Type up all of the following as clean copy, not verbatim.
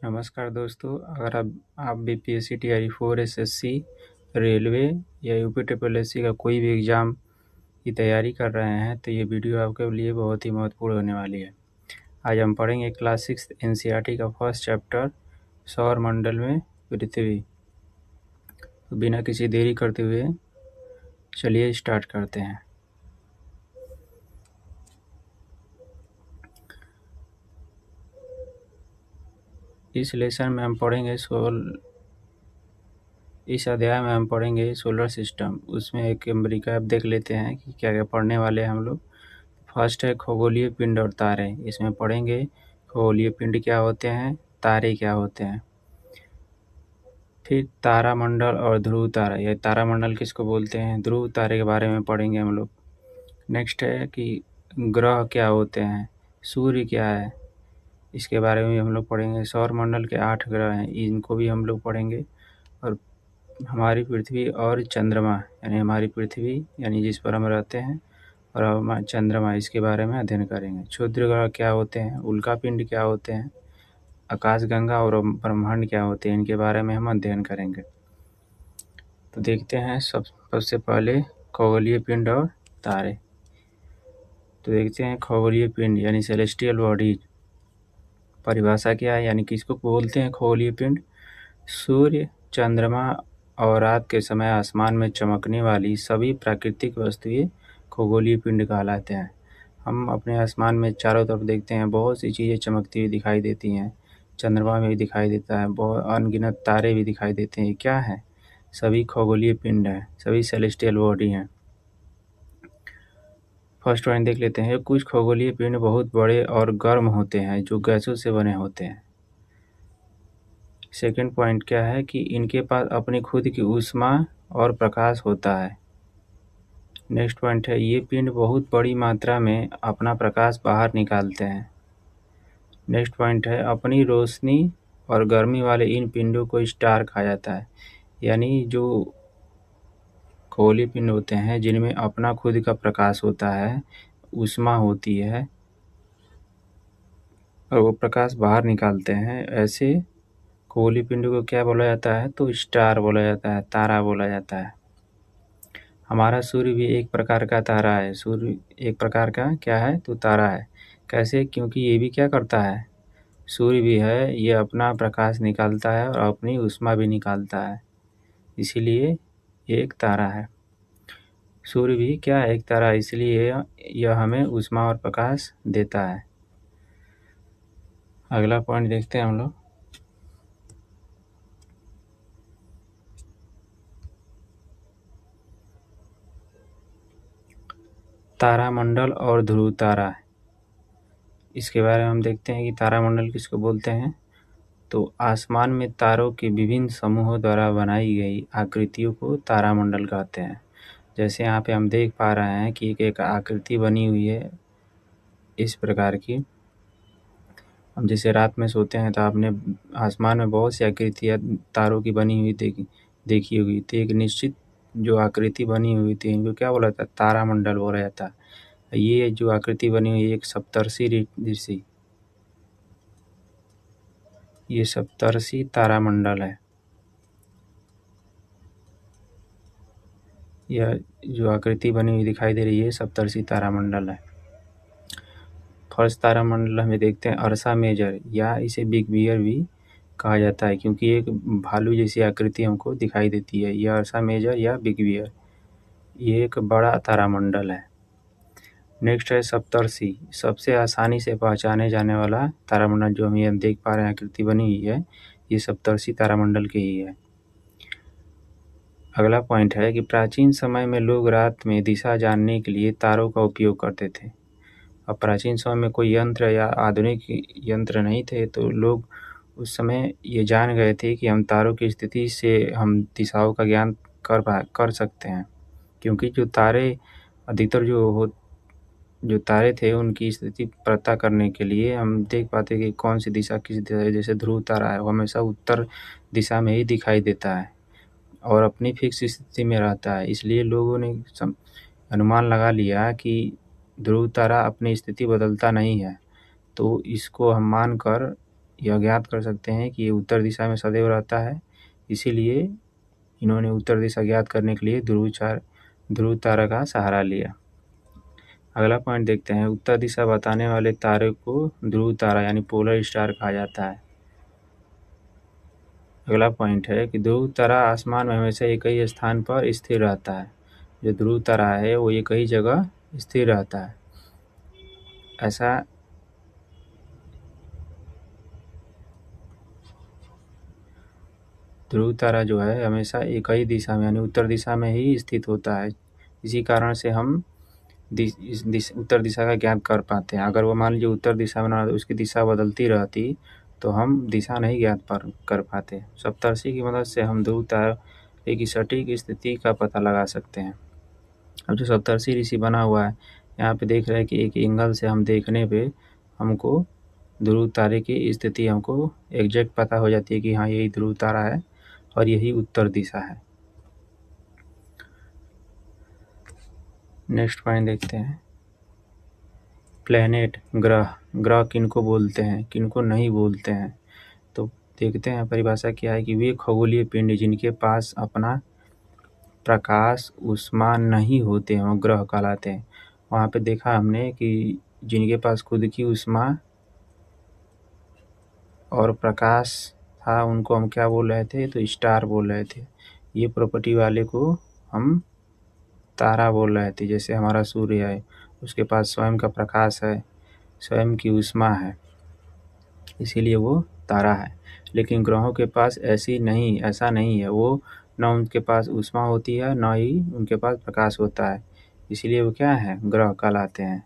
नमस्कार दोस्तों, अगर आप बीपीएससी टीआरई 4 एसएससी, रेलवे या यूपी ट्रिपल एससी का कोई भी एग्ज़ाम की तैयारी कर रहे हैं तो ये वीडियो आपके लिए बहुत ही महत्वपूर्ण होने वाली है। आज हम पढ़ेंगे क्लास 6 एनसीईआरटी का फर्स्ट चैप्टर सौर मंडल में पृथ्वी। तो बिना किसी देरी करते हुए चलिए स्टार्ट करते हैं। इस लेसन में हम पढ़ेंगे इस अध्याय में हम पढ़ेंगे सोलर सिस्टम। उसमें एक रिकैप देख लेते हैं कि क्या क्या पढ़ने वाले हैं हम लोग। फर्स्ट है खगोलीय पिंड और तारे। इसमें पढ़ेंगे खगोलीय पिंड क्या होते हैं, तारे क्या होते हैं। फिर तारामंडल और ध्रुव तारा, यह तारामंडल किसको बोलते हैं, ध्रुव तारे के बारे में पढ़ेंगे हम लोग। नेक्स्ट है कि ग्रह क्या होते हैं, सूर्य क्या है, इसके बारे में भी हम लोग पढ़ेंगे। सौर मंडल के 8 ग्रह हैं, इनको भी हम लोग पढ़ेंगे। और हमारी पृथ्वी और चंद्रमा यानी हमारी पृथ्वी यानी जिस पर हम रहते हैं और हमारा चंद्रमा, इसके बारे में अध्ययन करेंगे। क्षुद्र ग्रह क्या होते हैं, उल्का पिंड क्या होते हैं, आकाशगंगा और ब्रह्मांड क्या होते हैं, इनके बारे में हम अध्ययन करेंगे। तो देखते हैं सबसे पहले खगोलीय पिंड और तारे। तो देखते हैं खगोलीय पिंड यानी सेलेस्टियल बॉडीज, परिभाषा क्या है, यानी किसको बोलते हैं खगोलीय पिंड। सूर्य, चंद्रमा और रात के समय आसमान में चमकने वाली सभी प्राकृतिक वस्तुएं खगोलीय पिंड कहलाते हैं। हम अपने आसमान में चारों तरफ देखते हैं, बहुत सी चीज़ें चमकती हुई दिखाई देती हैं। चंद्रमा में भी दिखाई देता है, बहुत अनगिनत तारे भी दिखाई देते हैं। क्या है, सभी खगोलीय पिंड हैं, सभी सेलेस्टियल बॉडी हैं। फर्स्ट पॉइंट देख लेते हैं। कुछ खगोलीय पिंड बहुत बड़े और गर्म होते हैं जो गैसों से बने होते हैं। सेकंड पॉइंट क्या है कि इनके पास अपनी खुद की ऊष्मा और प्रकाश होता है। नेक्स्ट पॉइंट है ये पिंड बहुत बड़ी मात्रा में अपना प्रकाश बाहर निकालते हैं। नेक्स्ट पॉइंट है अपनी रोशनी और गर्मी वाले इन पिंडों को स्टार कहा जाता है। यानी जो खगोलीय पिंड होते हैं जिनमें अपना खुद का प्रकाश होता है, ऊष्मा होती है और वो प्रकाश बाहर निकालते हैं, ऐसे खगोलीय पिंड को क्या बोला जाता है, तो स्टार बोला जाता है, तारा बोला जाता है। हमारा सूर्य भी एक प्रकार का तारा है। सूर्य एक प्रकार का क्या है, तो तारा है। कैसे, क्योंकि ये भी क्या करता है, सूर्य भी है, ये अपना प्रकाश निकालता है और अपनी ऊष्मा भी निकालता है, इसीलिए ये एक तारा है। सूर्य भी क्या है, एक तारा, इसलिए यह हमें ऊष्मा और प्रकाश देता है। अगला पॉइंट देखते हैं हम लोग। तारामंडल और ध्रुव तारा, इसके बारे में हम देखते हैं कि तारामंडल किसको बोलते हैं। तो आसमान में तारों के विभिन्न समूहों द्वारा बनाई गई आकृतियों को तारामंडल कहते हैं। जैसे यहाँ पे हम देख पा रहे हैं कि एक आकृति बनी हुई है इस प्रकार की। हम जैसे रात में सोते हैं तो आपने आसमान में बहुत सी आकृतियाँ तारों की बनी हुई देखी होगी। तो एक निश्चित जो आकृति बनी हुई थी, इनको क्या बोला जाता है, तारामंडल बोला जाता है। ये जो आकृति बनी हुई है एक सप्तर्षि ऋषि, ये सप्तर्षि तारामंडल है। यह जो आकृति बनी हुई दिखाई दे रही है सप्तर्षि तारामंडल है। फर्स्ट तारामंडल हमें देखते हैं अर्सा मेजर, या इसे बिग बियर भी कहा जाता है क्योंकि एक भालू जैसी आकृति हमको दिखाई देती है। यह अर्सा मेजर या बिग बियर, ये एक बड़ा तारामंडल है। नेक्स्ट है सप्तर्षि, सबसे आसानी से पहचाने जाने वाला तारामंडल जो हम ये देख पा रहे हैं आकृति बनी हुई है, ये सप्तर्षि तारामंडल के ही है। अगला पॉइंट है कि प्राचीन समय में लोग रात में दिशा जानने के लिए तारों का उपयोग करते थे। अब प्राचीन समय में कोई यंत्र या आधुनिक यंत्र नहीं थे, तो लोग उस समय ये जान गए थे कि हम तारों की स्थिति से हम दिशाओं का ज्ञान कर सकते हैं। क्योंकि जो तारे अधिकतर जो तारे थे उनकी स्थिति पता करने के लिए हम देख पाते कि कौन सी दिशा किस दिशा है। जैसे ध्रुव तारा है, वो हमेशा उत्तर दिशा में ही दिखाई देता है और अपनी फिक्स स्थिति में रहता है। इसलिए लोगों ने अनुमान लगा लिया कि ध्रुव तारा अपनी स्थिति बदलता नहीं है, तो इसको हम मानकर यह ज्ञात कर सकते हैं कि ये उत्तर दिशा में सदैव रहता है, इसीलिए इन्होंने उत्तर दिशा ज्ञात करने के लिए ध्रुव तारा का सहारा लिया। अगला पॉइंट देखते हैं, उत्तर दिशा बताने वाले तारे को ध्रुव तारा यानी पोलर स्टार कहा जाता है। अगला पॉइंट है कि ध्रुव तारा आसमान में हमेशा एक ही स्थान पर स्थिर रहता है। जो ध्रुव तारा है वो एक ही जगह स्थिर रहता है। ऐसा ध्रुव तारा जो है हमेशा एक ही दिशा में यानी उत्तर दिशा में ही स्थित होता है। इसी कारण से हम उत्तर दिशा का ज्ञान कर पाते हैं। अगर वो मान लीजिए उत्तर दिशा में ना उसकी दिशा बदलती रहती तो हम दिशा नहीं ज्ञात कर पाते। सप्तर्षि की मदद से हम ध्रुव तारे की सटीक स्थिति का पता लगा सकते हैं। अब जो सप्तर्षि ऋषि बना हुआ है, यहाँ पे देख रहे हैं कि एक एंगल से हम देखने पे हमको ध्रुव तारे की स्थिति हमको एग्जैक्ट पता हो जाती है कि हाँ यही ध्रुव तारा है और यही उत्तर दिशा है। नेक्स्ट पॉइंट देखते हैं, प्लैनेट ग्रह किनको बोलते हैं, किनको नहीं बोलते हैं। तो देखते हैं परिभाषा क्या है कि वे खगोलीय पिंड जिनके पास अपना प्रकाश ऊष्मा नहीं होते हैं वो ग्रह कहलाते हैं। वहाँ पे देखा हमने कि जिनके पास खुद की ऊष्मा और प्रकाश था उनको हम क्या बोल रहे थे, तो स्टार बोल रहे थे। ये प्रॉपर्टी वाले को हम तारा बोल रहे थे। जैसे हमारा सूर्य है, उसके पास स्वयं का प्रकाश है, स्वयं की ऊष्मा है, इसीलिए वो तारा है। लेकिन ग्रहों के पास ऐसा नहीं है। वो न उनके पास ऊष्मा होती है न ही उनके पास प्रकाश होता है, इसीलिए वो क्या है, ग्रह कहलाते हैं।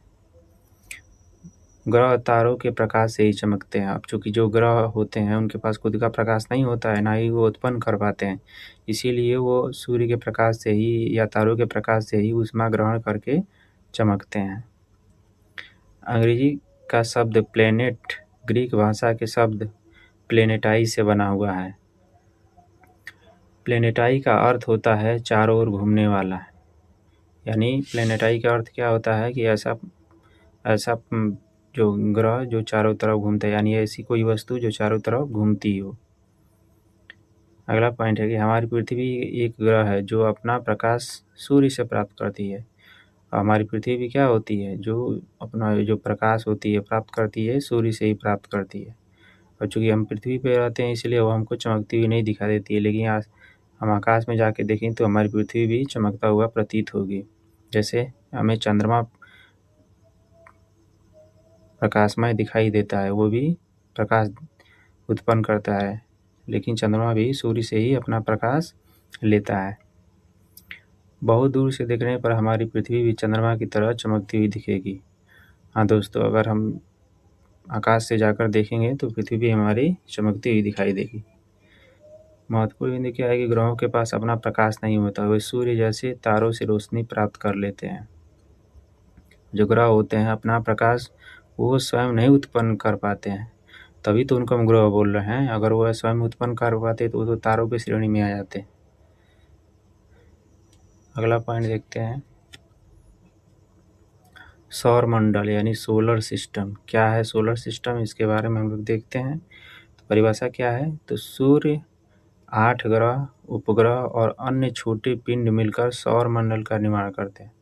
ग्रह तारों के प्रकाश से ही चमकते हैं। अब चूंकि जो ग्रह होते हैं उनके पास खुद का प्रकाश नहीं होता है, ना ही वो उत्पन्न कर पाते हैं, इसीलिए वो सूर्य के प्रकाश से ही या तारों के प्रकाश से ही ऊष्मा ग्रहण करके चमकते हैं। अंग्रेजी का शब्द प्लेनेट ग्रीक भाषा के शब्द प्लेनेटाई से बना हुआ है। प्लेनेटाई का अर्थ होता है चारों ओर घूमने वाला। यानी प्लेनेटाई का अर्थ क्या होता है कि ऐसा जो ग्रह जो चारों तरफ घूमता है, यानी ऐसी कोई वस्तु जो चारों तरफ घूमती हो। अगला पॉइंट है कि हमारी पृथ्वी एक ग्रह है जो अपना प्रकाश सूर्य से प्राप्त करती है। हमारी पृथ्वी भी क्या होती है, जो अपना जो प्रकाश होती है प्राप्त करती है सूर्य से ही प्राप्त करती है। और चूँकि हम पृथ्वी पे रहते हैं इसलिए वो हमको चमकती हुई नहीं दिखा देती है, लेकिन आज हम आकाश में जाके देखें तो हमारी पृथ्वी भी चमकता हुआ प्रतीत होगी। जैसे हमें चंद्रमा प्रकाशमय दिखाई देता है, वो भी प्रकाश उत्पन्न करता है, लेकिन चंद्रमा भी सूर्य से ही अपना प्रकाश लेता है। बहुत दूर से देखने पर हमारी पृथ्वी भी चंद्रमा की तरह चमकती हुई दिखेगी। हाँ दोस्तों, अगर हम आकाश से जाकर देखेंगे तो पृथ्वी भी हमारी चमकती हुई दिखाई देगी। महत्वपूर्ण बिंदु क्या है कि ग्रहों के पास अपना प्रकाश नहीं होता, वे सूर्य जैसे तारों से रोशनी प्राप्त कर लेते हैं। जो ग्रह होते हैं अपना प्रकाश वो स्वयं नहीं उत्पन्न कर पाते हैं, तभी तो उनको हम ग्रह बोल रहे हैं। अगर वह स्वयं उत्पन्न कर पाते तो वो तो तारों की श्रेणी में आ जाते। अगला पॉइंट देखते हैं, सौर मंडल यानी सोलर सिस्टम। क्या है सोलर सिस्टम, इसके बारे में हम लोग देखते हैं। तो परिभाषा क्या है, तो सूर्य 8 ग्रह उपग्रह और अन्य छोटे पिंड मिलकर सौर मंडल का निर्माण करते हैं।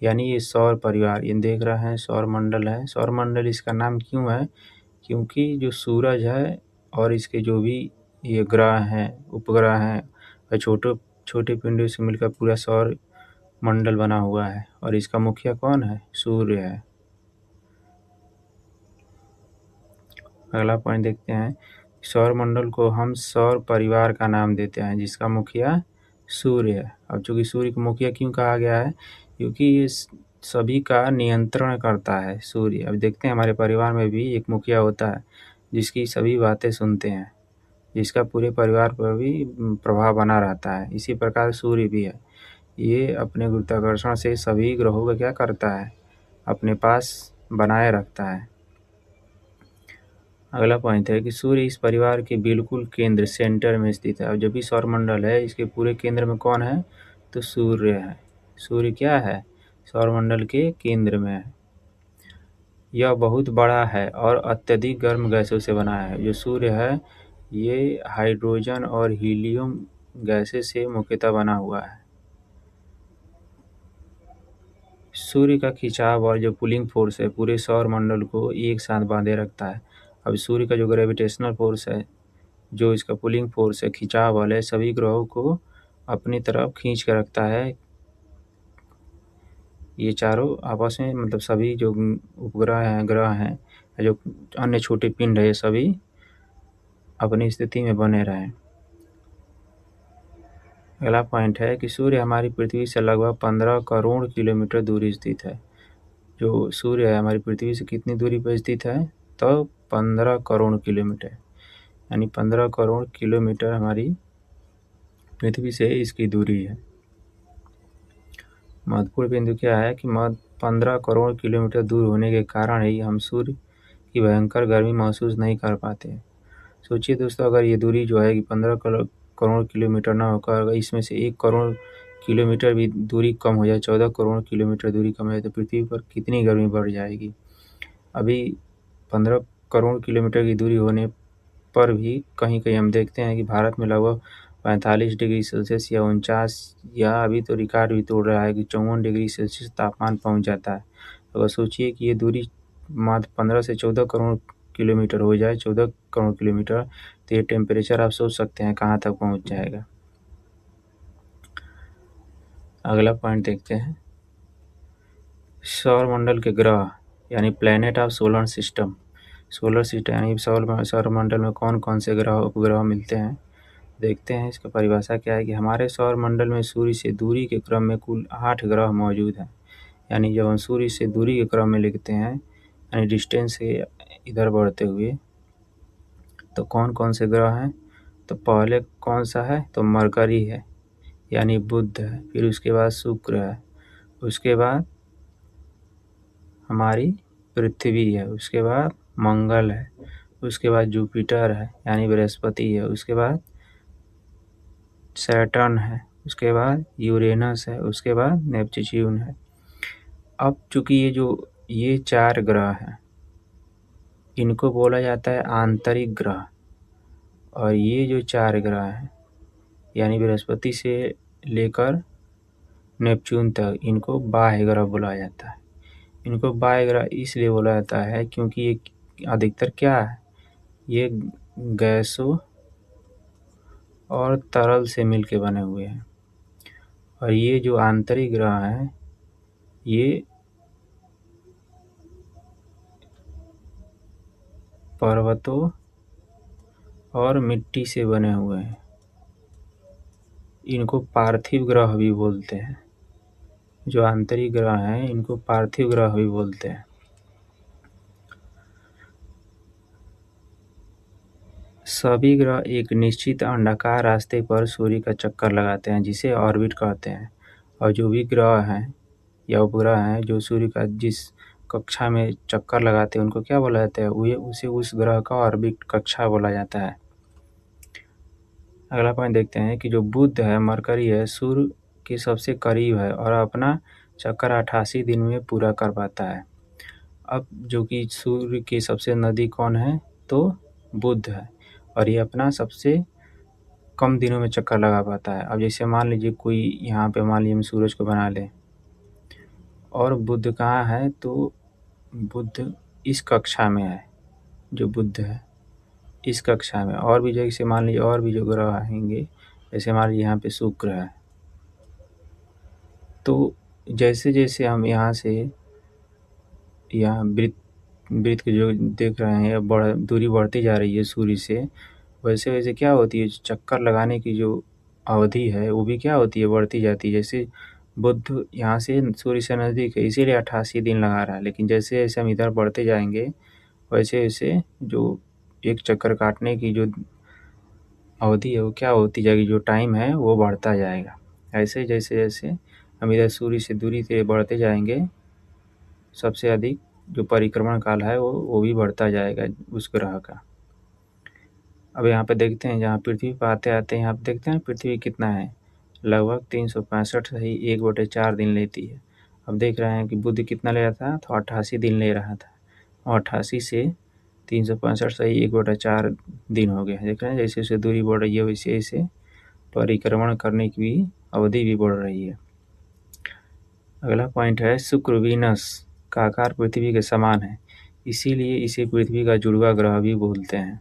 यानी ये सौर परिवार, ये देख रहे हैं सौर मंडल है। सौर मंडल इसका नाम क्यों है, क्योंकि जो सूरज है और इसके जो भी ये ग्रह हैं उपग्रह हैं और छोटे पिंडों से मिलकर पूरा सौर मंडल बना हुआ है, और इसका मुखिया कौन है, सूर्य है। अगला पॉइंट देखते हैं, सौर मंडल को हम सौर परिवार का नाम देते हैं जिसका मुखिया सूर्य है। अब चूंकि सूर्य को मुखिया क्यों कहा गया है, क्योंकि ये सभी का नियंत्रण करता है सूर्य। अब देखते हैं हमारे परिवार में भी एक मुखिया होता है जिसकी सभी बातें सुनते हैं, जिसका पूरे परिवार पर भी प्रभाव बना रहता है। इसी प्रकार सूर्य भी है, ये अपने गुरुत्वाकर्षण से सभी ग्रहों को क्या करता है, अपने पास बनाए रखता है। अगला पॉइंट है कि सूर्य इस परिवार के बिल्कुल केंद्र सेंटर में स्थित है। और जब भी सौरमंडल है इसके पूरे केंद्र में कौन है, तो सूर्य है। सूर्य क्या है, सौरमंडल के केंद्र में है। यह बहुत बड़ा है और अत्यधिक गर्म गैसों से बना है। जो सूर्य है ये हाइड्रोजन और हीलियम गैसें से मुख्यतः बना हुआ है। सूर्य का खिंचाव और जो पुलिंग फोर्स है पूरे सौर मंडल को एक साथ बांधे रखता है। अब सूर्य का जो ग्रेविटेशनल फोर्स है, जो इसका पुलिंग फोर्स है, खिंचाव वाले सभी ग्रहों को अपनी तरफ खींच कर रखता है। ये चारों आपस में मतलब सभी जो उपग्रह हैं, ग्रह हैं, जो अन्य छोटे पिंड है, ये सभी अपनी स्थिति में बने रहें। अगला पॉइंट है कि सूर्य हमारी पृथ्वी से लगभग 15 करोड़ किलोमीटर दूरी स्थित है। जो सूर्य है हमारी पृथ्वी से कितनी दूरी पर स्थित है? तो 15 करोड़ किलोमीटर, यानी 15 करोड़ किलोमीटर हमारी पृथ्वी से इसकी दूरी है। महत्वपूर्ण बिंदु क्या है कि 15 करोड़ किलोमीटर दूर होने के कारण ही हम सूर्य की भयंकर गर्मी महसूस नहीं कर पाते। सोचिए दोस्तों, अगर ये दूरी जो है कि 15 करोड़ किलोमीटर ना होकर अगर इसमें से 1 करोड़ किलोमीटर भी दूरी कम हो जाए, 14 करोड़ किलोमीटर दूरी कम हो जाए, तो पृथ्वी पर कितनी गर्मी बढ़ जाएगी। अभी 15 करोड़ किलोमीटर की दूरी होने पर भी कहीं कहीं हम देखते हैं कि भारत में लगभग 45 डिग्री सेल्सियस या 49 या अभी तो रिकॉर्ड भी तोड़ रहा है कि 54 डिग्री सेल्सियस तापमान पहुंच जाता है। तो अगर सोचिए कि ये दूरी मात्र 15 से 14 करोड़ किलोमीटर हो जाए, 14 करोड़ किलोमीटर, तो ये टेम्परेचर आप सोच सकते हैं कहाँ तक पहुंच जाएगा। अगला पॉइंट देखते हैं, सौरमंडल के ग्रह यानी planet of solar system. Solar system यानी सौरमंडल में कौन कौन से ग्रह उपग्रह मिलते हैं, देखते हैं। इसका परिभाषा क्या है कि हमारे सौरमंडल में सूर्य से दूरी के क्रम में कुल 8 ग्रह मौजूद हैं। यानी जब हम सूर्य से दूरी के क्रम में लिखते हैं, यानी डिस्टेंस से इधर बढ़ते हुए, तो कौन कौन से ग्रह हैं? तो पहले कौन सा है? तो मरकरी है, यानी बुध है। फिर उसके बाद शुक्र है, उसके बाद हमारी पृथ्वी है, उसके बाद मंगल है, उसके बाद जुपिटर है यानी बृहस्पति है, उसके बाद सैटर्न है, उसके बाद यूरेनस है, उसके बाद नेपच्यून है। अब चूंकि ये 4 ग्रह हैं, इनको बोला जाता है आंतरिक ग्रह। और ये जो 4 ग्रह हैं यानी बृहस्पति से लेकर नेपच्यून तक, इनको बाह्य ग्रह बोला जाता है। इनको बाह्य ग्रह इसलिए बोला जाता है क्योंकि ये अधिकतर क्या है, ये गैसों और तरल से मिलके बने हुए हैं। और ये जो आंतरिक ग्रह हैं ये पर्वतों और मिट्टी से बने हुए हैं। इनको पार्थिव ग्रह भी बोलते हैं। जो आंतरिक ग्रह हैं इनको पार्थिव ग्रह भी बोलते हैं। सभी ग्रह एक निश्चित अंडाकार रास्ते पर सूर्य का चक्कर लगाते हैं, जिसे ऑर्बिट कहते हैं। और जो भी ग्रह हैं या उपग्रह हैं जो सूर्य का जिस कक्षा में चक्कर लगाते हैं, उनको क्या बोला जाता है? उसे उस ग्रह का ऑर्बिट कक्षा बोला जाता है। अगला पॉइंट देखते हैं कि जो बुध है, मरकरी है, सूर्य के सबसे करीब है और अपना चक्कर 88 दिन में पूरा कर पाता है। अब जो कि सूर्य के सबसे नज़दीक कौन है? तो बुध है, और ये अपना सबसे कम दिनों में चक्कर लगा पाता है। अब जैसे मान लीजिए कोई यहाँ पे मान लीजिए हम सूरज को बना लें, और बुध कहाँ है? तो बुध इस कक्षा में है, जो बुध है इस कक्षा में। और भी जैसे मान लीजिए और भी जो ग्रह आएंगे, जैसे मान लीजिए यहाँ पे शुक्र है, तो जैसे जैसे हम यहाँ से यहाँ वृत्त के जो देख रहे हैं दूरी बढ़ती जा रही है सूर्य से, वैसे वैसे क्या होती है, चक्कर लगाने की जो अवधि है वो भी क्या होती है, बढ़ती जाती है। जैसे बुध यहाँ से सूर्य से नज़दीक है इसीलिए 88 दिन लगा रहा है, लेकिन जैसे जैसे हम इधर बढ़ते जाएंगे वैसे वैसे जो एक चक्कर काटने की जो अवधि है वो क्या होती जाएगी, जो टाइम है वो बढ़ता जाएगा। ऐसे जैसे जैसे हम इधर सूर्य से दूरी से बढ़ते जाएंगे, सबसे अधिक जो परिक्रमण काल है वो भी बढ़ता जाएगा उस ग्रह का। अब यहाँ पे देखते हैं, जहाँ पृथ्वी पर आते आते यहाँ पे देखते हैं पृथ्वी कितना है, लगभग 365 सही 1/4 दिन लेती है। अब देख रहे हैं कि बुध कितना ले रहा था, तो 88 दिन ले रहा था। 88 से 365 सही 1/4 दिन हो गया। देख रहे हैं जैसे जैसे दूरी बढ़ रही है वैसे वैसे परिक्रमण करने की भी अवधि भी बढ़ रही है। अगला पॉइंट है शुक्र वीनस का आकार पृथ्वी के समान है, इसीलिए इसे पृथ्वी का जुड़वा ग्रह भी बोलते हैं।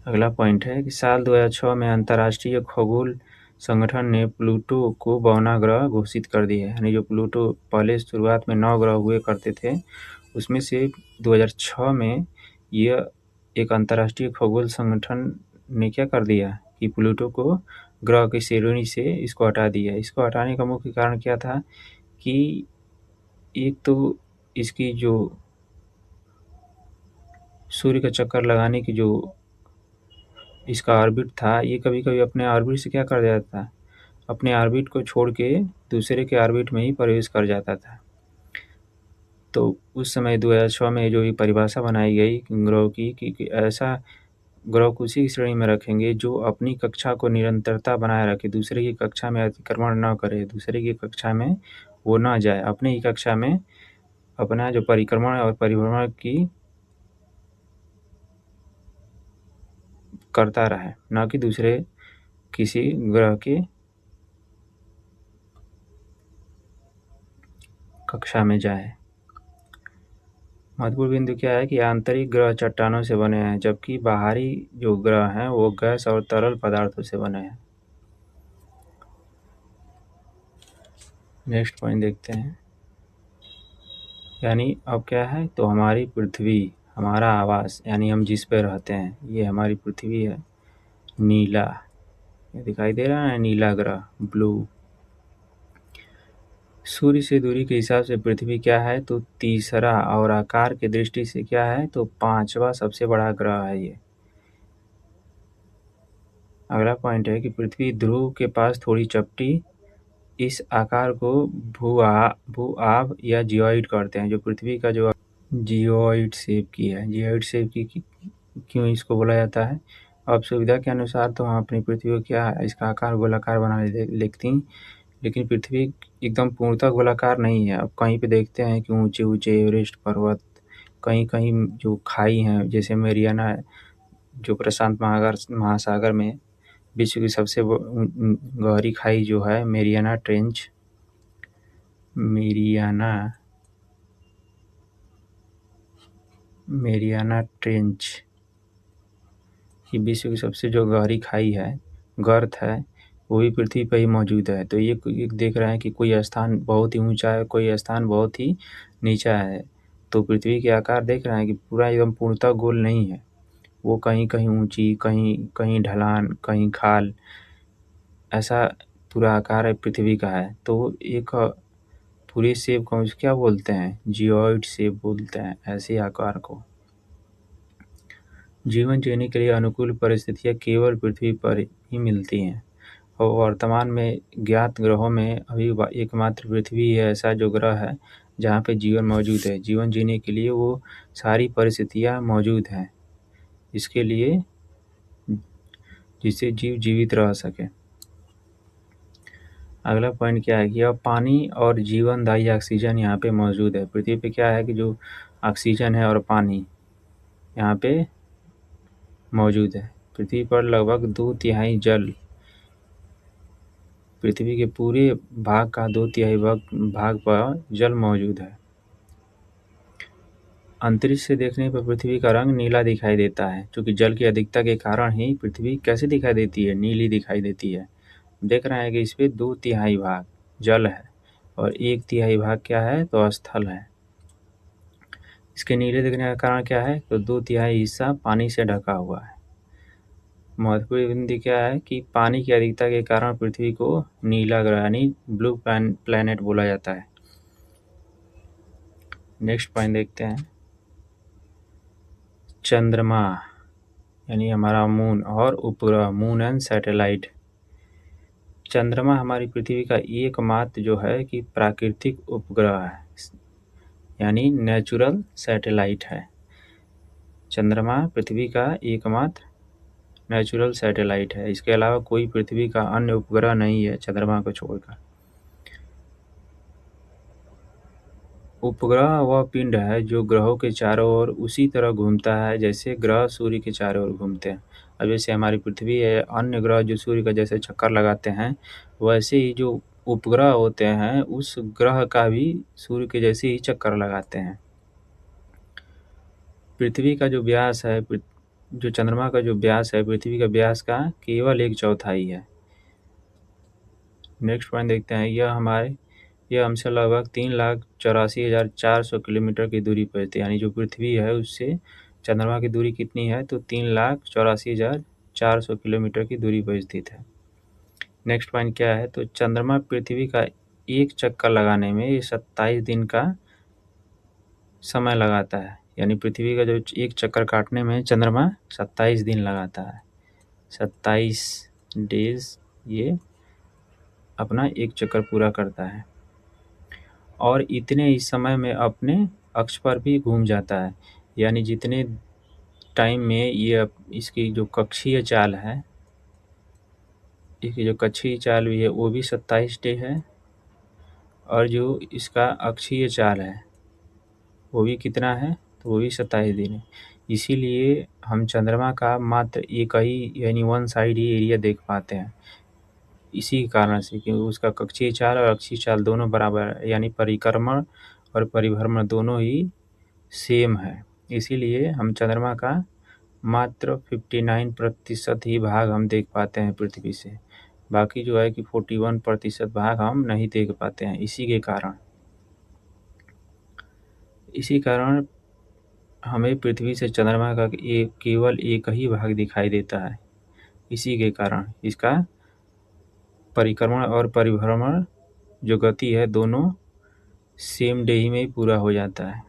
अगला पॉइंट है कि साल 2006 में अंतर्राष्ट्रीय खगोल संगठन ने प्लूटो को बौना ग्रह घोषित कर दिया है। यानी जो प्लूटो पहले शुरुआत में 9 ग्रह हुए करते थे, उसमें से 2006 में यह एक अंतर्राष्ट्रीय खगोल संगठन ने क्या कर दिया कि प्लूटो को ग्रह की श्रेणी से इसको हटा दिया। इसको हटाने का मुख्य कारण क्या था कि एक तो इसकी जो सूर्य का चक्कर लगाने की जो इसका ऑर्बिट था, ये कभी-कभी अपने ऑर्बिट से क्या कर जाता था, अपने ऑर्बिट को छोड़ के दूसरे के ऑर्बिट में ही प्रवेश कर जाता था। तो उस समय 2006 में जो ये परिभाषा बनाई गई ग्रह की कि ऐसा ग्रह को उसी श्रेणी में रखेंगे जो अपनी कक्षा को निरंतरता बनाए रखे, दूसरे की कक्षा में अतिक्रमण न करे, दूसरे की कक्षा में वो ना जाए, अपनी ही कक्षा में अपना जो परिक्रमण और परिभ्रमण की करता रहे, न कि दूसरे किसी ग्रह के कक्षा में जाए। महत्वपूर्ण बिंदु क्या है कि आंतरिक ग्रह चट्टानों से बने हैं, जबकि बाहरी जो ग्रह हैं वो गैस और तरल पदार्थों से बने हैं। नेक्स्ट पॉइंट देखते हैं। यानी अब क्या है, तो हमारी पृथ्वी, हमारा आवास, यानी हम जिस पे रहते हैं, ये हमारी पृथ्वी है। नीला, ये दिखाई दे रहा है नीला ग्रह, ब्लू। सूर्य से दूरी के हिसाब से पृथ्वी क्या है, तो तीसरा, और आकार की दृष्टि से क्या है, तो 5वां सबसे बड़ा ग्रह है ये। अगला पॉइंट है कि पृथ्वी ध्रुव के पास थोड़ी चपटी, इस आकार को भू-आभ या जियोइड कहते हैं। जो पृथ्वी का जो जियोइड शेप की है, जियोइड शेप की क्यों इसको बोला जाता है, अब सुविधा के अनुसार तो हम अपनी पृथ्वी को क्या है, इसका आकार गोलाकार बना लेती, लेकिन पृथ्वी एकदम पूर्णतः गोलाकार नहीं है। अब कहीं पे देखते हैं कि ऊंचे ऊंचे एवरेस्ट पर्वत, कहीं कहीं जो खाई हैं जैसे मेरियाना, जो प्रशांत महासागर में विश्व की सबसे गहरी खाई जो है मेरियाना ट्रेंच, मेरियाना ट्रेंच, ये विश्व की सबसे जो गहरी खाई है, गर्त है, वो भी पृथ्वी पर ही मौजूद है। तो ये देख रहे हैं कि कोई स्थान बहुत ही ऊंचा है, कोई स्थान बहुत ही नीचा है। तो पृथ्वी के आकार देख रहे हैं कि पूरा एकदम पूर्णतः गोल नहीं है, वो कहीं कहीं ऊंची, कहीं कहीं ढलान, कहीं खाल, ऐसा पूरा आकार है पृथ्वी का है। तो एक पूरे शेप को क्या बोलते हैं, जियोइड शेप बोलते हैं ऐसे आकार को। जीवन जीने के लिए अनुकूल परिस्थितियां केवल पृथ्वी पर ही मिलती हैं, और वर्तमान में ज्ञात ग्रहों में अभी एकमात्र पृथ्वी ही ऐसा जो ग्रह है जहाँ पे जीवन मौजूद है। जीवन जीने के लिए वो सारी परिस्थितियां मौजूद हैं इसके लिए, जिससे जीव जीवित रह सके। अगला पॉइंट क्या है कि अब पानी और जीवनदायी ऑक्सीजन यहाँ पे मौजूद है। पृथ्वी पे क्या है कि जो ऑक्सीजन है और पानी यहाँ पे मौजूद है। पृथ्वी पर लगभग 2/3 जल, पृथ्वी के पूरे भाग का 2/3 भाग पर जल मौजूद है। अंतरिक्ष से देखने पर पृथ्वी का रंग नीला दिखाई देता है, क्योंकि जल की अधिकता के कारण ही पृथ्वी कैसे दिखाई देती है, नीली दिखाई देती है। देख रहे हैं कि इस पे 2/3 भाग जल है और 1/3 भाग क्या है, तो स्थल है। इसके नीले दिखने का कारण क्या है, तो 2/3 हिस्सा पानी से ढका हुआ है। महत्वपूर्ण बिंदु क्या है कि पानी की अधिकता के कारण पृथ्वी को नीला ग्रह यानी ब्लू प्लैनेट बोला जाता है। नेक्स्ट पॉइंट देखते हैं। चंद्रमा यानी हमारा मून और उपग्रह, मून एंड सैटेलाइट। चंद्रमा हमारी पृथ्वी का एकमात्र जो है कि प्राकृतिक उपग्रह है, यानी नेचुरल सैटेलाइट है। चंद्रमा पृथ्वी का एकमात्र नेचुरल सैटेलाइट है। इसके अलावा कोई पृथ्वी का अन्य उपग्रह नहीं है चंद्रमा को छोड़कर। उपग्रह वह पिंड है जो ग्रहों के चारों ओर उसी तरह घूमता है जैसे ग्रह सूर्य के चारों ओर घूमते हैं। अब जैसे हमारी पृथ्वी है, अन्य ग्रह जो सूर्य का जैसे चक्कर लगाते हैं, वैसे ही जो उपग्रह होते हैं उस ग्रह का भी सूर्य के जैसे ही चक्कर लगाते हैं। पृथ्वी का जो व्यास है, जो चंद्रमा का जो व्यास है पृथ्वी का व्यास का केवल 1/4 है। नेक्स्ट पॉइंट देखते हैं, यह हमसे लगभग 3,84,400 किलोमीटर की दूरी पर स्थित है। यानी जो पृथ्वी है उससे चंद्रमा की दूरी कितनी है, तो 3,84,400 किलोमीटर की दूरी पर स्थित है। नेक्स्ट पॉइंट क्या है, तो चंद्रमा पृथ्वी का एक चक्कर लगाने में 27 दिन का समय लगाता है। यानी पृथ्वी का जो एक चक्कर काटने में चंद्रमा 27 दिन लगाता है। 27 डेज ये अपना एक चक्कर पूरा करता है और इतने ही समय में अपने अक्ष पर भी घूम जाता है। यानी जितने टाइम में ये इसकी जो कक्षीय चाल है, इसकी जो कक्षीय चाल भी है वो भी 27 डे है और जो इसका अक्षीय चाल है वो भी कितना है, तो वो भी 27 दिन है। इसीलिए हम चंद्रमा का मात्र एक ही यानी वन साइड ही एरिया देख पाते हैं। इसी कारण से कि उसका कक्षीय चाल और अक्षीय चाल दोनों बराबर है, यानी परिक्रमण और परिभ्रमण दोनों ही सेम है। इसीलिए हम चंद्रमा का मात्र 59% ही भाग हम देख पाते हैं पृथ्वी से। बाकी जो है कि 41% भाग हम नहीं देख पाते हैं। इसी कारण हमें पृथ्वी से चंद्रमा का केवल एक ही भाग दिखाई देता है। इसी के कारण इसका परिक्रमण और परिभ्रमण जो गति है दोनों सेम डे ही में ही पूरा हो जाता है।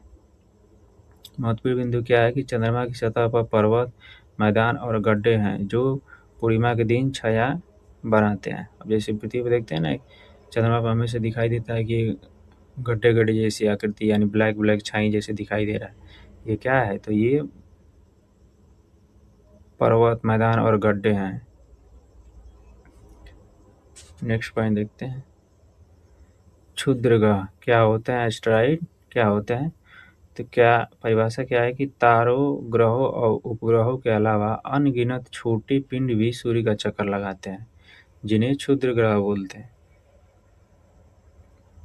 महत्वपूर्ण बिंदु क्या है कि चंद्रमा की सतह पर पर्वत, मैदान और गड्ढे हैं जो पूर्णिमा के दिन छाया बनाते हैं। अब जैसे पृथ्वी पर देखते हैं ना, चंद्रमा पर हमेशा दिखाई देता है कि गड्ढे गड्ढे जैसी आकृति यानी ब्लैक ब्लैक छाई जैसे दिखाई दे रहा है। ये क्या है, तो ये पर्वत, मैदान और गड्ढे हैं। नेक्स्ट पॉइंट देखते हैं, क्षुद्र ग्रह क्या होते हैं, एस्टेरॉइड क्या होते हैं। तो क्या परिभाषा क्या है कि तारों, ग्रहों और उपग्रहों के अलावा अनगिनत छोटे पिंड भी सूर्य का चक्कर लगाते हैं, जिन्हें क्षुद्र ग्रह बोलते हैं।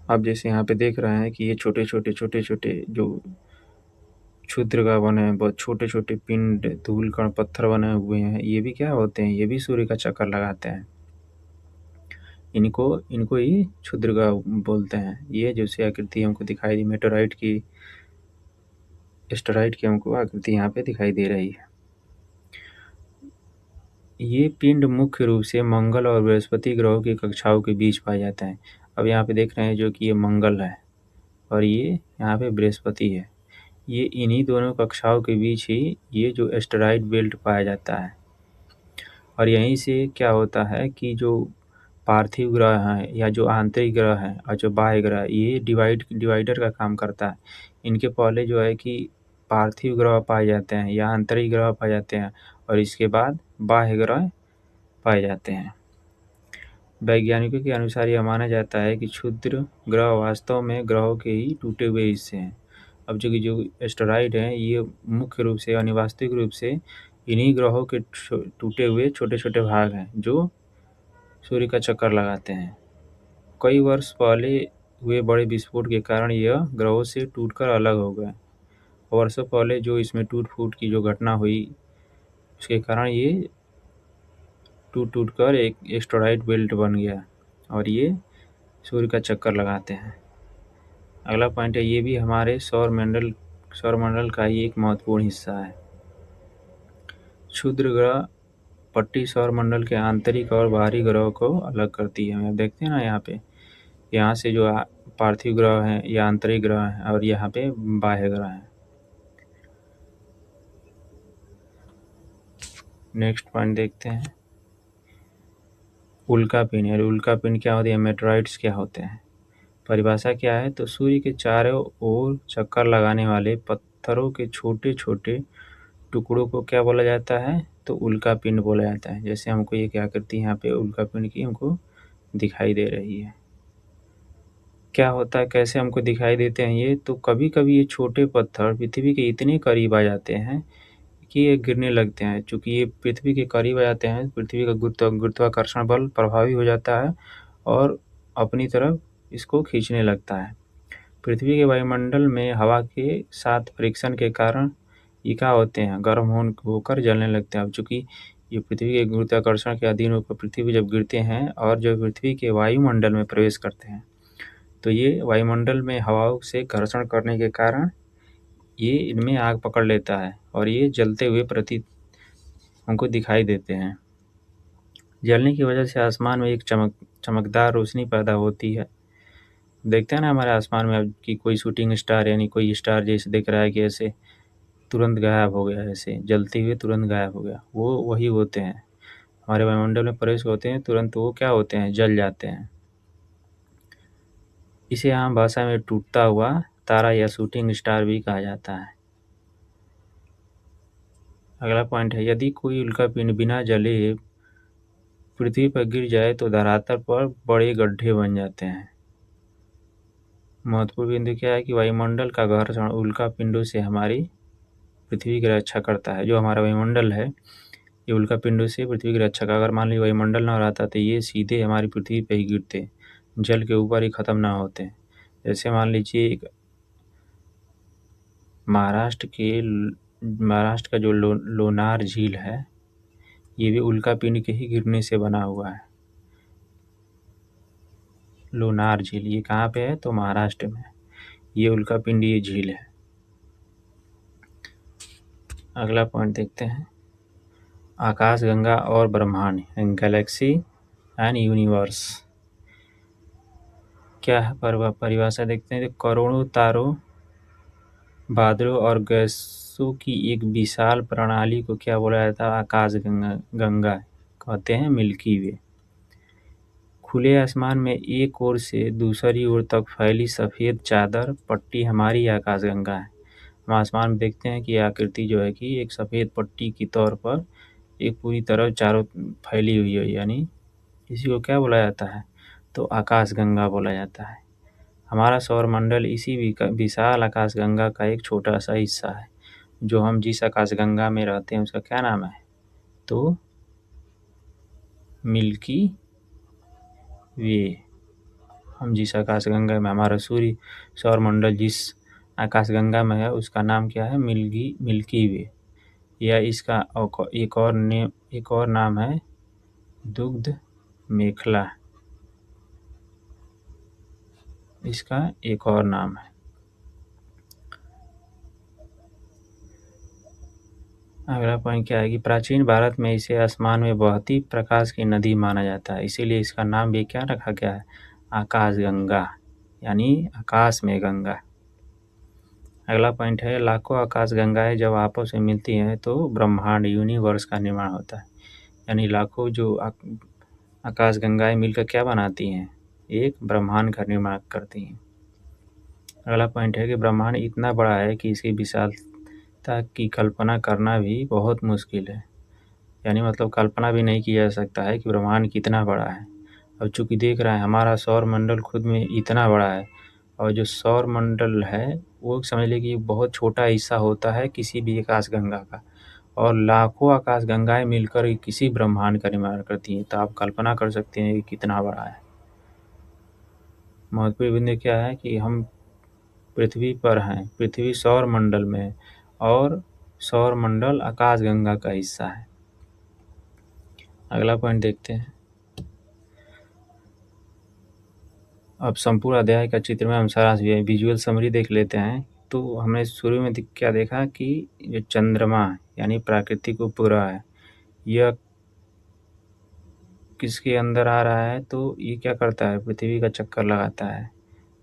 अब जैसे यहाँ पे देख रहे हैं कि ये छोटे छोटे जो क्षुद्र ग्रह बने हैं, बहुत छोटे छोटे पिंड, धूल कण, पत्थर बने हुए हैं, ये भी क्या होते हैं, ये भी सूर्य का चक्कर लगाते हैं। इनको ही क्षुद्र ग्रह बोलते हैं। ये जैसे आकृति हमको दिखाई दी मेटेराइट की, एस्टेरॉइड की हमको आकृति यहाँ पे दिखाई दे रही है। ये पिंड मुख्य रूप से मंगल और बृहस्पति ग्रहों की कक्षाओं के बीच पाए जाते हैं। अब यहाँ पे देख रहे हैं जो कि ये मंगल है और ये यहाँ पे बृहस्पति है। ये इन्हीं दोनों कक्षाओं के बीच ही ये जो एस्टेरॉइड बेल्ट पाया जाता है और यहीं से क्या होता है कि जो पार्थिव ग्रह हैं या जो आंतरिक ग्रह हैं और जो बाह्य ग्रह, ये डिवाइडर का काम करता है। इनके पहले जो है कि पार्थिव ग्रह पाए जाते हैं या आंतरिक ग्रह पाए जाते हैं और इसके बाद बाह्य ग्रह पाए जाते हैं। वैज्ञानिकों के अनुसार यह माना जाता है कि क्षुद्र ग्रह वास्तव में ग्रहों के ही टूटे हुए हिस्से हैं। अब जो एस्टेरॉइड हैं ये मुख्य रूप से यानी वास्तविक रूप से इन्हीं ग्रहों के टूटे हुए छोटे छोटे भाग हैं जो सूर्य का चक्कर लगाते हैं। कई वर्ष पहले हुए बड़े विस्फोट के कारण यह ग्रहों से टूटकर अलग हो गए। वर्षों पहले जो इसमें टूट फूट की जो घटना हुई उसके कारण ये टूट कर एक एस्टेरॉइड बेल्ट बन गया और ये सूर्य का चक्कर लगाते हैं। अगला पॉइंट है, ये भी हमारे सौरमंडल का ही एक महत्वपूर्ण हिस्सा है। क्षुद्र ग्रह पट्टी सौरमंडल के आंतरिक और बाहरी ग्रहों को अलग करती है। आप देखते हैं ना यहाँ से जो पार्थिव ग्रह हैं या आंतरिक ग्रह हैं और यहाँ पे बाह्य ग्रह हैं। नेक्स्ट पॉइंट देखते हैं, उल्का पिंड। यानी उल्का पिंड क्या होती है, मेटेराइट्स क्या होते हैं। परिभाषा क्या है, तो सूर्य के चारों ओर चक्कर लगाने वाले पत्थरों के छोटे छोटे टुकड़ों को क्या बोला जाता है, तो उल्का पिंड बोला जाता है। जैसे हमको ये क्या आकृति यहाँ पे उल्का पिंड की हमको दिखाई दे रही है। क्या होता है, कैसे हमको दिखाई देते हैं ये, तो कभी-कभी ये छोटे पत्थर पृथ्वी के इतने करीब आ जाते हैं कि ये गिरने लगते हैं। चूँकि ये पृथ्वी के करीब आ जाते हैं, पृथ्वी का गुरुत्वाकर्षण बल प्रभावी हो जाता है और अपनी तरफ इसको खींचने लगता है। पृथ्वी के वायुमंडल में हवा के साथ फ्रिक्शन के कारण ये क्या होते हैं, गर्म होकर जलने लगते हैं। अब चूँकि ये पृथ्वी के गुरुत्वाकर्षण के अधीन होकर पृथ्वी पे जब गिरते हैं और जब पृथ्वी के वायुमंडल में प्रवेश करते हैं, तो ये वायुमंडल में हवाओं से घर्षण करने के कारण ये इनमें आग पकड़ लेता है और ये जलते हुए प्रतीत हमको दिखाई देते हैं। जलने की वजह से आसमान में एक चमकदार रोशनी पैदा होती है। देखते हैं ना हमारे आसमान में अब कि कोई शूटिंग स्टार यानी कोई स्टार जैसे दिख रहा है कि ऐसे तुरंत गायब हो गया, ऐसे जलते हुए तुरंत गायब हो गया, वो वही होते हैं। हमारे वायुमंडल में प्रवेश होते हैं तुरंत वो क्या होते हैं, जल जाते हैं। इसे आम भाषा में टूटता हुआ तारा या शूटिंग स्टार भी कहा जाता है। अगला पॉइंट है, यदि कोई उल्कापिंड बिना जले पृथ्वी पर गिर जाए तो धरातल पर बड़े गड्ढे बन जाते हैं। महत्वपूर्ण बिंदु क्या है कि वायुमंडल का घर्षण उल्कापिंडों से हमारी पृथ्वी की रक्षा करता है। जो हमारा वायुमंडल है, ये उल्कापिंडों से पृथ्वी की रक्षा का, अगर मान लीजिए वायुमंडल ना रहता तो ये सीधे हमारी पृथ्वी पे ही गिरते, जल के ऊपर ही ख़त्म ना होते। जैसे मान लीजिए महाराष्ट्र का जो लोनार झील है, ये भी उल्कापिंड के ही गिरने से बना हुआ है। लोनार झील ये कहाँ पे है, तो महाराष्ट्र में। ये उल्कापिंडीय झील है। अगला पॉइंट देखते हैं, आकाशगंगा और ब्रह्मांड, गैलेक्सी एंड यूनिवर्स। क्या है परिभाषा देखते हैं, तो करोड़ों तारों, बादलों और गैसों की एक विशाल प्रणाली को क्या बोला जाता है, आकाशगंगा कहते हैं, मिल्की वे। खुले आसमान में एक ओर से दूसरी ओर तक फैली सफ़ेद चादर पट्टी हमारी आकाशगंगा है। हम आसमान में देखते हैं कि आकृति जो है कि एक सफ़ेद पट्टी के तौर पर एक पूरी तरफ चारों फैली हुई है, यानी इसी को क्या बोला जाता है, तो आकाशगंगा बोला जाता है। हमारा सौरमंडल इसी विशाल आकाशगंगा का एक छोटा सा हिस्सा है। जो हम जिस आकाशगंगा में रहते हैं उसका क्या नाम है, तो मिल्की वे। हम जिस आकाशगंगा में, हमारा सूर्य सौरमंडल जिस आकाशगंगा में है उसका नाम क्या है, मिल्की वे। या इसका एक और नाम है दुग्ध मेखला, इसका एक और नाम है। अगला पॉइंट क्या है कि प्राचीन भारत में इसे आसमान में बहती प्रकाश की नदी माना जाता है, इसीलिए इसका नाम भी क्या रखा गया है, आकाशगंगा, यानी आकाश में गंगा। अगला पॉइंट है, लाखों आकाशगंगाएं जब आपस में मिलती हैं तो ब्रह्मांड यूनिवर्स का निर्माण होता है। यानी लाखों जो आकाशगंगाएं मिलकर क्या बनाती हैं, एक ब्रह्मांड का निर्माण करती हैं। अगला पॉइंट है कि ब्रह्मांड इतना बड़ा है कि इसकी विशालता की कल्पना करना भी बहुत मुश्किल है। यानी मतलब कल्पना भी नहीं किया जा सकता है कि ब्रह्मांड कितना बड़ा है। अब चूँकि देख रहे हैं हमारा सौरमंडल खुद में इतना बड़ा है, और जो सौरमंडल है वो समझ लीजिए कि बहुत छोटा हिस्सा होता है किसी भी आकाशगंगा का, और लाखों आकाशगंगाएं मिलकर किसी ब्रह्मांड का निर्माण करती हैं। तो आप कल्पना कर सकते हैं कि कितना बड़ा है। महत्वपूर्ण बिंदु क्या है कि हम पृथ्वी पर हैं, पृथ्वी सौरमंडल में है और सौरमंडल आकाशगंगा का हिस्सा है। अगला पॉइंट देखते हैं, अब संपूर्ण अध्याय का चित्र में हम सारांश विजुअल समरी देख लेते हैं। तो हमने शुरू में क्या देखा कि जो चंद्रमा यानी प्राकृतिक उपग्रह है, यह किसके अंदर आ रहा है, तो ये क्या करता है, पृथ्वी का चक्कर लगाता है।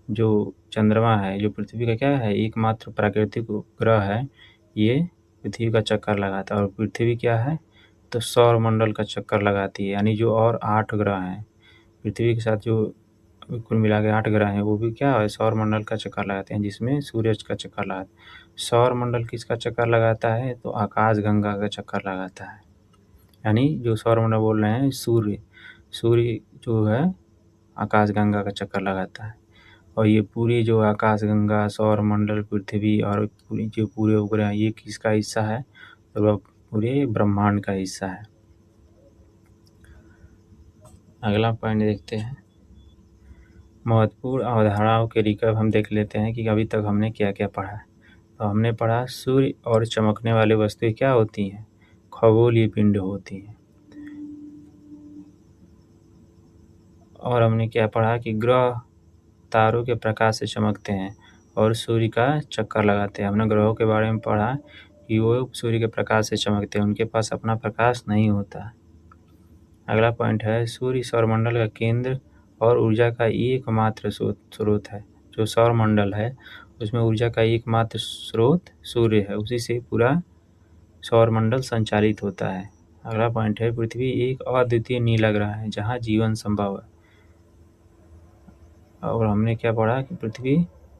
जो चंद्रमा है, जो पृथ्वी का क्या है, एकमात्र प्राकृतिक उपग्रह है, ये पृथ्वी का चक्कर लगाता है। और पृथ्वी क्या है, तो सौरमंडल का चक्कर लगाती है। यानी जो और 8 ग्रह हैं पृथ्वी के साथ, जो कुल मिला के 8 ग्रह हैं, वो भी क्या है, सौरमंडल का चक्कर लगाते हैं, जिसमें सूरज का चक्कर लगाता है। सौरमंडल किसका चक्कर लगाता है, तो आकाशगंगा का चक्कर लगाता है। यानी जो सौरमंडल बोल रहे हैं, सूर्य जो है आकाशगंगा का चक्कर लगाता है। और ये पूरी जो आकाशगंगा, सौरमंडल, पृथ्वी और पूरे उपग्रह, ये किसका हिस्सा है? तो वह पूरे ब्रह्मांड का हिस्सा है। अगला पॉइंट देखते हैं, महत्वपूर्ण अवधारणाओं के रिकैप हम देख लेते हैं कि अभी तक हमने क्या क्या पढ़ा है। तो हमने पढ़ा सूर्य और चमकने वाली वस्तुएं क्या होती हैं? खगोलीय पिंड होती हैं। और हमने क्या पढ़ा कि ग्रह तारों के प्रकाश से चमकते हैं और सूर्य का चक्कर लगाते हैं। हमने ग्रहों के बारे में पढ़ा कि वो सूर्य के प्रकाश से चमकते हैं, उनके पास अपना प्रकाश नहीं होता। अगला पॉइंट है, सूर्य सौरमंडल का केंद्र और ऊर्जा का एकमात्र स्रोत है। जो सौरमंडल है उसमें ऊर्जा का एकमात्र स्रोत सूर्य है, उसी से पूरा सौरमंडल संचालित होता है। अगला पॉइंट है, पृथ्वी एक अद्वितीय नीला ग्रह है जहाँ जीवन संभव है। और हमने क्या पढ़ा कि पृथ्वी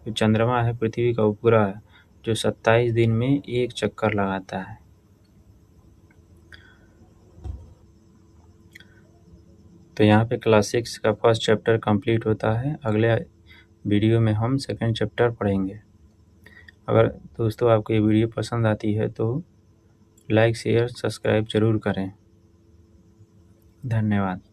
जो चंद्रमा है पृथ्वी का उपग्रह है जो 27 दिन में एक चक्कर लगाता है। तो यहाँ पे क्लास 6 का फर्स्ट चैप्टर कंप्लीट होता है। अगले वीडियो में हम सेकंड चैप्टर पढ़ेंगे। अगर दोस्तों आपको ये वीडियो पसंद आती है तो लाइक शेयर सब्सक्राइब जरूर करें। धन्यवाद।